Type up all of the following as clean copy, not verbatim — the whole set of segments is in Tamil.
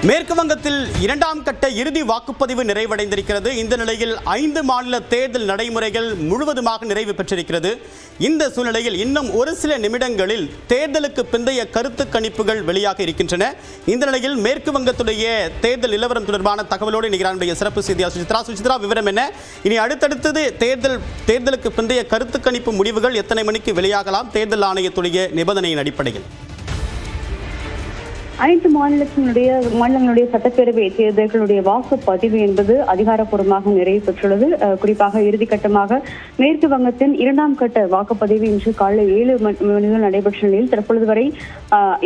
மேற்கு வங்கத்தில் இரண்டாம் கட்ட இறுதி வாக்குப்பதிவு நிறைவடைந்திருக்கிறது. இந்த நிலையில் 5 மாநில தேர்தல் நடைமுறைகள் முழுவதுமாக நிறைவு பெற்றிருக்கிறது. இந்த சூழ்நிலையில் இன்னும் ஒரு சில நிமிடங்களில் தேர்தலுக்கு பிந்தைய கருத்து கணிப்புகள் வெளியாக இருக்கின்றன. இந்த நிலையில் மேற்கு வங்கத்துடைய தேர்தல் நிலவரம் தொடர்பான தகவலோடு நிகழ்ச்சிய சிறப்பு செய்தியாளர் சுசித்ரா, விவரம் என்ன? இனி அடுத்தடுத்தது தேர்தலுக்கு பிந்தைய கருத்து கணிப்பு முடிவுகள் எத்தனை மணிக்கு வெளியாகலாம் தேர்தல் ஆணையத்துடைய நிபந்தனையின் அடிப்படையில்? அனைத்து மாநிலங்களுடைய சட்டப்பேரவை தேர்தல்களுடைய வாக்குப்பதிவு என்பது அதிகாரப்பூர்வமாக நிறைவு பெற்றுள்ளது. குறிப்பாக இறுதிக்கட்டமாக மேற்கு வங்கத்தின் இரண்டாம் கட்ட வாக்குப்பதிவு இன்று காலை 7 மணிகள் நடைபெற்ற நிலையில் தற்பொழுது வரை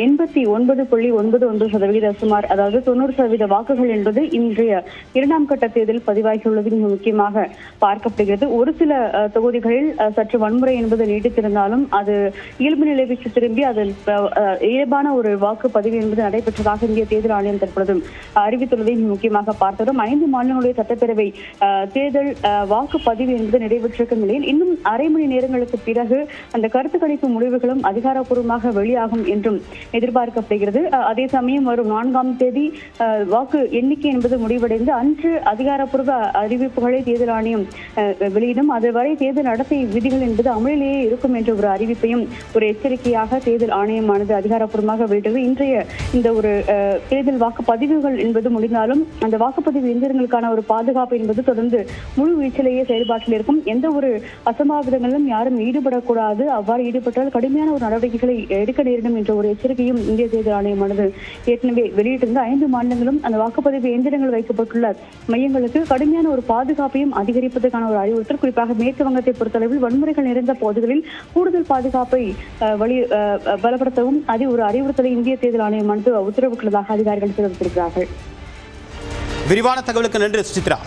89.91% சுமார், அதாவது 90% வாக்குகள் என்பது இன்றைய இரண்டாம் கட்ட தேர்தல் பதிவாகியுள்ளது மிக முக்கியமாக பார்க்கப்படுகிறது. ஒரு சில தொகுதிகளில் சற்று வன்முறை என்பது நீடித்திருந்தாலும் அது இயல்பு நிலைக்கு திரும்பி அதில் இயல்பான ஒரு வாக்குப்பதிவு என்பது நடைபெற்றதாக இந்திய தேர்தல் ஆணையம் தற்பொழுது அறிவித்துள்ளதை முக்கியமாக பார்த்தோம். 5 மாநிலங்களுடைய சட்டப்பேரவை தேர்தல் வாக்குப்பதிவு என்பது நிறைவேற்றிருக்கும் நிலையில் இன்னும் அரை மணி நேரங்களுக்கு பிறகு அந்த கருத்து கணிப்பு முடிவுகளும் அதிகாரப்பூர்வமாக வெளியாகும் என்றும் எதிர்பார்க்கப்படுகிறது. அதே சமயம் வரும் 4ஆம் தேதி வாக்கு எண்ணிக்கை என்பது முடிவடைந்து அன்று அதிகாரப்பூர்வ அறிவிப்புகளை தேர்தல் ஆணையம் வெளியிடும். அதுவரை தேர்தல் நடத்தை விதிகள் என்பது அமலிலேயே இருக்கும் என்ற ஒரு அறிவிப்பையும் ஒரு எச்சரிக்கையாக தேர்தல் ஆணையமானது அதிகாரப்பூர்வமாக வெளியிட்டது. இன்றைய இந்த ஒரு தேர்தல் வாக்குப்பதிவுகள் என்பது முடிந்தாலும் அந்த வாக்குப்பதிவு இயந்திரங்களுக்கான ஒரு பாதுகாப்பு என்பது தொடர்ந்து முழு வீச்சிலேயே செயல்பாட்டில் இருக்கும். எந்த ஒரு அசம்பாவிதங்களிலும் யாரும் ஈடுபடக்கூடாது. அவ்வாறு ஈடுபட்டால் கடுமையான ஒரு நடவடிக்கைகளை எடுக்க நேரிடும் என்ற ஒரு எச்சரிக்கையும் இந்திய தேர்தல் ஆணையமானது ஏற்கனவே வெளியிட்டிருந்த 5 மாநிலங்களும் அந்த வாக்குப்பதிவு இயந்திரங்கள் வைக்கப்பட்டுள்ள மையங்களுக்கு கடுமையான ஒரு பாதுகாப்பையும் அதிகரிப்பதற்கான ஒரு அறிவுறுத்தல். குறிப்பாக மேற்கு வங்கத்தை பொறுத்தளவில் வன்முறைகள் நிறைந்த பகுதிகளில் கூடுதல் பாதுகாப்பை பலப்படுத்தவும் ஒரு அறிவுறுத்தலை இந்திய தேர்தல் ஆணையமானது உத்தரவிட்டுள்ளதாக அதிகாரிகள் தெரிவித்திருக்கிறார்கள். விரிவான தகவலுக்கு நன்றி சுசித்ரா.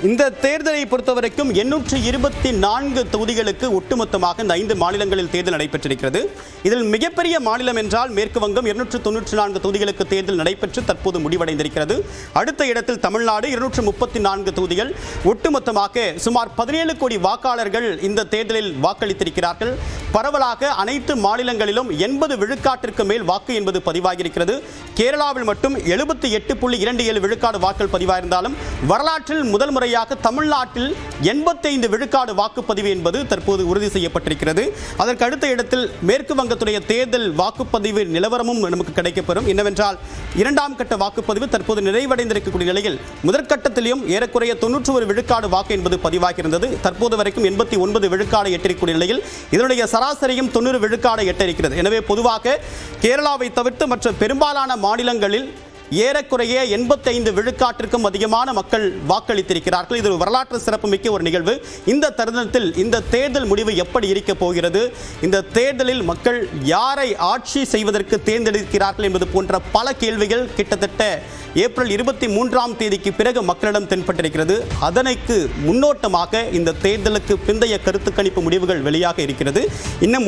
இந்த தேர்தலை பொறுத்தவரைக்கும் 824 தொகுதிகளுக்கு ஒட்டுமொத்தமாக இந்த 5 மாநிலங்களில் தேர்தல் நடைபெற்றிருக்கிறது. இதில் மிகப்பெரிய மாநிலம் என்றால் மேற்கு வங்கம் 294 தொகுதிகளுக்கு தேர்தல் நடைபெற்று தற்போது முடிவடைந்திருக்கிறது. அடுத்த இடத்தில் தமிழ்நாடு 234 தொகுதிகள், ஒட்டுமொத்தமாக சுமார் 17 கோடி வாக்காளர்கள் இந்த தேர்தலில் வாக்களித்திருக்கிறார்கள். பரவலாக அனைத்து மாநிலங்களிலும் 80 விழுக்காட்டிற்கு மேல் வாக்கு என்பது பதிவாகியிருக்கிறது. கேரளாவில் மட்டும் 78.27 விழுக்காடு வாக்கள் பதிவாயிருந்தாலும் வரலாற்றில் முதல் முறையாக தமிழ்நாட்டில் 85 விழுக்காடு வாக்குப்பதிவு என்பது தற்போது உறுதி செய்யப்பட்டிருக்கிறது. அதற்கு அடுத்த இடத்தில் மேற்கு வங்கத்துடைய தேர்தல் வாக்குப்பதிவு நிலவரமும் நமக்கு கிடைக்கப்பெறும். என்னவென்றால் இரண்டாம் கட்ட வாக்குப்பதிவு தற்போது நிறைவடைந்திருக்கக்கூடிய நிலையில் முதற்கட்டத்திலும் ஏறக்குறைய 91 விழுக்காடு வாக்கு என்பது பதிவாகியிருந்தது. தற்போது வரைக்கும் 89 விழுக்காடு எட்டிருக்கக்கூடிய நிலையில் இதனுடைய சராசரியும் 90 விழுக்காடு எட்ட இருக்கிறது. எனவே பொதுவாக கேரளாவை தவிர்த்து மற்ற பெரும்பாலான மாநிலங்களில் ஏறக்குறைய 85 விழுக்காட்டிற்கும் அதிகமான மக்கள் வாக்களித்திருக்கிறார்கள். இது ஒரு வரலாற்று சிறப்புமிக்க ஒரு நிகழ்வு. இந்த தருணத்தில் இந்த தேர்தல் முடிவு எப்படி இருக்க போகிறது, இந்த தேர்தலில் மக்கள் யாரை ஆட்சி செய்வதற்கு தேர்ந்தெடுக்கிறார்கள் என்பது போன்ற பல கேள்விகள் கிட்டத்தட்ட ஏப்ரல் 23ஆம் தேதிக்கு பிறகு மக்களிடம் தென்பட்டிருக்கிறது. அதற்கு முன்னோட்டமாக இந்த தேர்தலுக்கு பிந்தைய கருத்து கணிப்பு முடிவுகள் வெளியாக இருக்கிறது. இன்னும்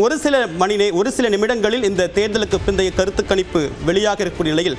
ஒரு சில நிமிடங்களில் இந்த தேர்தலுக்கு பிந்தைய கருத்து கணிப்பு வெளியாக இருக்கக்கூடிய நிலையில்